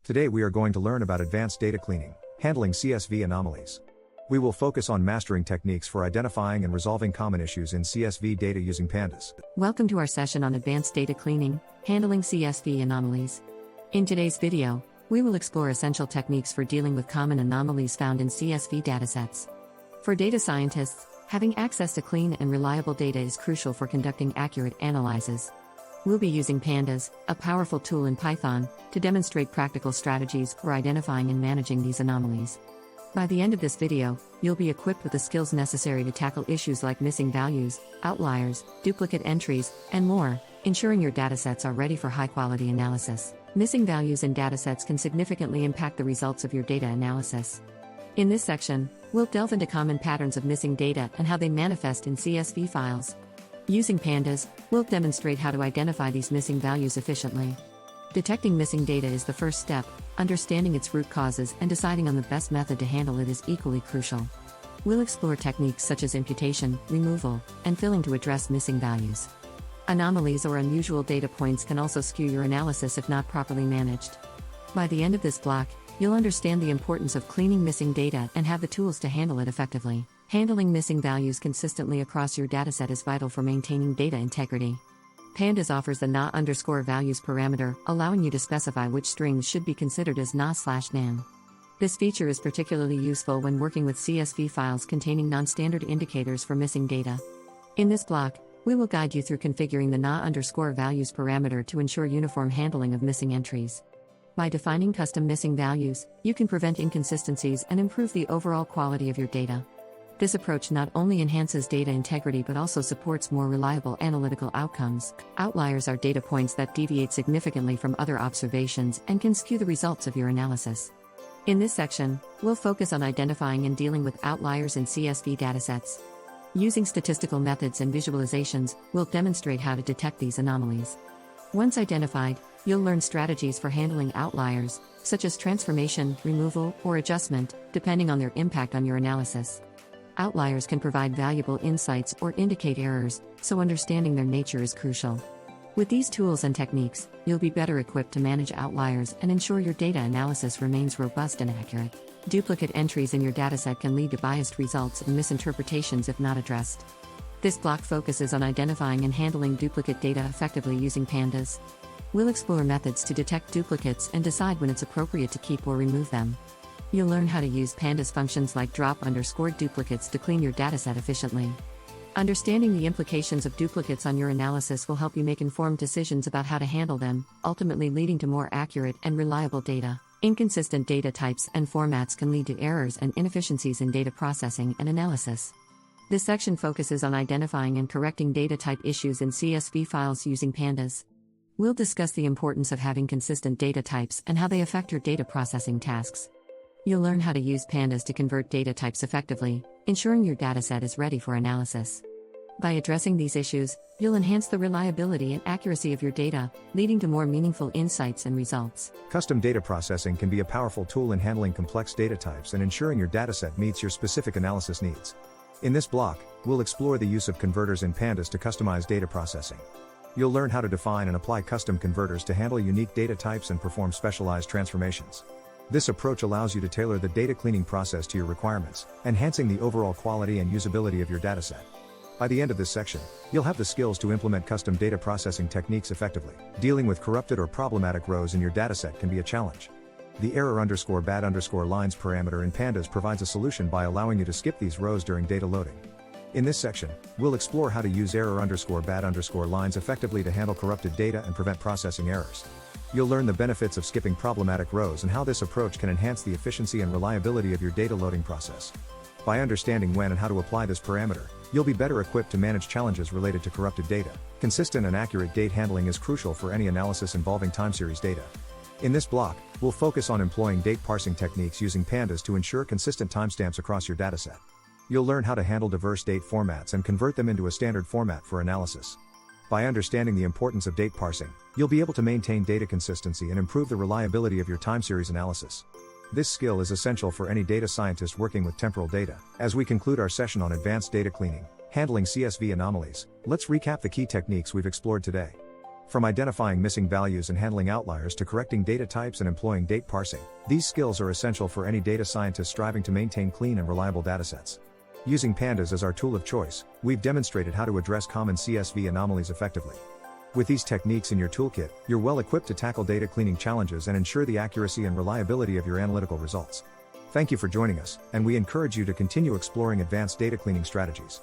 Today we are going to learn about advanced data cleaning, handling CSV anomalies. We will focus on mastering techniques for identifying and resolving common issues in CSV data using Pandas. Welcome to our session on advanced data cleaning, handling CSV anomalies. In today's video, we will explore essential techniques for dealing with common anomalies found in CSV datasets. For data scientists, having access to clean and reliable data is crucial for conducting accurate analyses. We'll be using Pandas, a powerful tool in Python, to demonstrate practical strategies for identifying and managing these anomalies. By the end of this video, you'll be equipped with the skills necessary to tackle issues like missing values, outliers, duplicate entries, and more, ensuring your datasets are ready for high-quality analysis. Missing values in datasets can significantly impact the results of your data analysis. In this section, we'll delve into common patterns of missing data and how they manifest in CSV files. Using Pandas, we'll demonstrate how to identify these missing values efficiently. Detecting missing data is the first step. Understanding its root causes and deciding on the best method to handle it is equally crucial. We'll explore techniques such as imputation, removal, and filling to address missing values. Anomalies or unusual data points can also skew your analysis if not properly managed. By the end of this block, you'll understand the importance of cleaning missing data and have the tools to handle it effectively. Handling missing values consistently across your dataset is vital for maintaining data integrity. Pandas offers the na_values parameter, allowing you to specify which strings should be considered as na/nan. This feature is particularly useful when working with CSV files containing non-standard indicators for missing data. In this block, we will guide you through configuring the na_values parameter to ensure uniform handling of missing entries. By defining custom missing values, you can prevent inconsistencies and improve the overall quality of your data. This approach not only enhances data integrity but also supports more reliable analytical outcomes. Outliers are data points that deviate significantly from other observations and can skew the results of your analysis. In this section, we'll focus on identifying and dealing with outliers in CSV datasets. Using statistical methods and visualizations, we'll demonstrate how to detect these anomalies. Once identified, you'll learn strategies for handling outliers, such as transformation, removal, or adjustment, depending on their impact on your analysis. Outliers can provide valuable insights or indicate errors, so understanding their nature is crucial. With these tools and techniques, you'll be better equipped to manage outliers and ensure your data analysis remains robust and accurate. Duplicate entries in your dataset can lead to biased results and misinterpretations if not addressed. This block focuses on identifying and handling duplicate data effectively using Pandas. We'll explore methods to detect duplicates and decide when it's appropriate to keep or remove them. You'll learn how to use Pandas functions like drop_duplicates to clean your dataset efficiently. Understanding the implications of duplicates on your analysis will help you make informed decisions about how to handle them, ultimately leading to more accurate and reliable data. Inconsistent data types and formats can lead to errors and inefficiencies in data processing and analysis. This section focuses on identifying and correcting data type issues in CSV files using Pandas. We'll discuss the importance of having consistent data types and how they affect your data processing tasks. You'll learn how to use Pandas to convert data types effectively, ensuring your dataset is ready for analysis. By addressing these issues, you'll enhance the reliability and accuracy of your data, leading to more meaningful insights and results. Custom data processing can be a powerful tool in handling complex data types and ensuring your dataset meets your specific analysis needs. In this block, we'll explore the use of converters in Pandas to customize data processing. You'll learn how to define and apply custom converters to handle unique data types and perform specialized transformations. This approach allows you to tailor the data cleaning process to your requirements, enhancing the overall quality and usability of your dataset. By the end of this section, you'll have the skills to implement custom data processing techniques effectively. Dealing with corrupted or problematic rows in your dataset can be a challenge. The error_bad_lines parameter in Pandas provides a solution by allowing you to skip these rows during data loading. In this section, we'll explore how to use error_bad_lines effectively to handle corrupted data and prevent processing errors. You'll learn the benefits of skipping problematic rows and how this approach can enhance the efficiency and reliability of your data loading process. By understanding when and how to apply this parameter, you'll be better equipped to manage challenges related to corrupted data. Consistent and accurate date handling is crucial for any analysis involving time series data. In this block, we'll focus on employing date parsing techniques using Pandas to ensure consistent timestamps across your dataset. You'll learn how to handle diverse date formats and convert them into a standard format for analysis. By understanding the importance of date parsing, you'll be able to maintain data consistency and improve the reliability of your time series analysis. This skill is essential for any data scientist working with temporal data. As we conclude our session on advanced data cleaning, handling CSV anomalies, let's recap the key techniques we've explored today. From identifying missing values and handling outliers to correcting data types and employing data parsing, these skills are essential for any data scientist striving to maintain clean and reliable datasets. Using Pandas as our tool of choice, we've demonstrated how to address common CSV anomalies effectively. With these techniques in your toolkit, you're well equipped to tackle data cleaning challenges and ensure the accuracy and reliability of your analytical results. Thank you for joining us, and we encourage you to continue exploring advanced data cleaning strategies.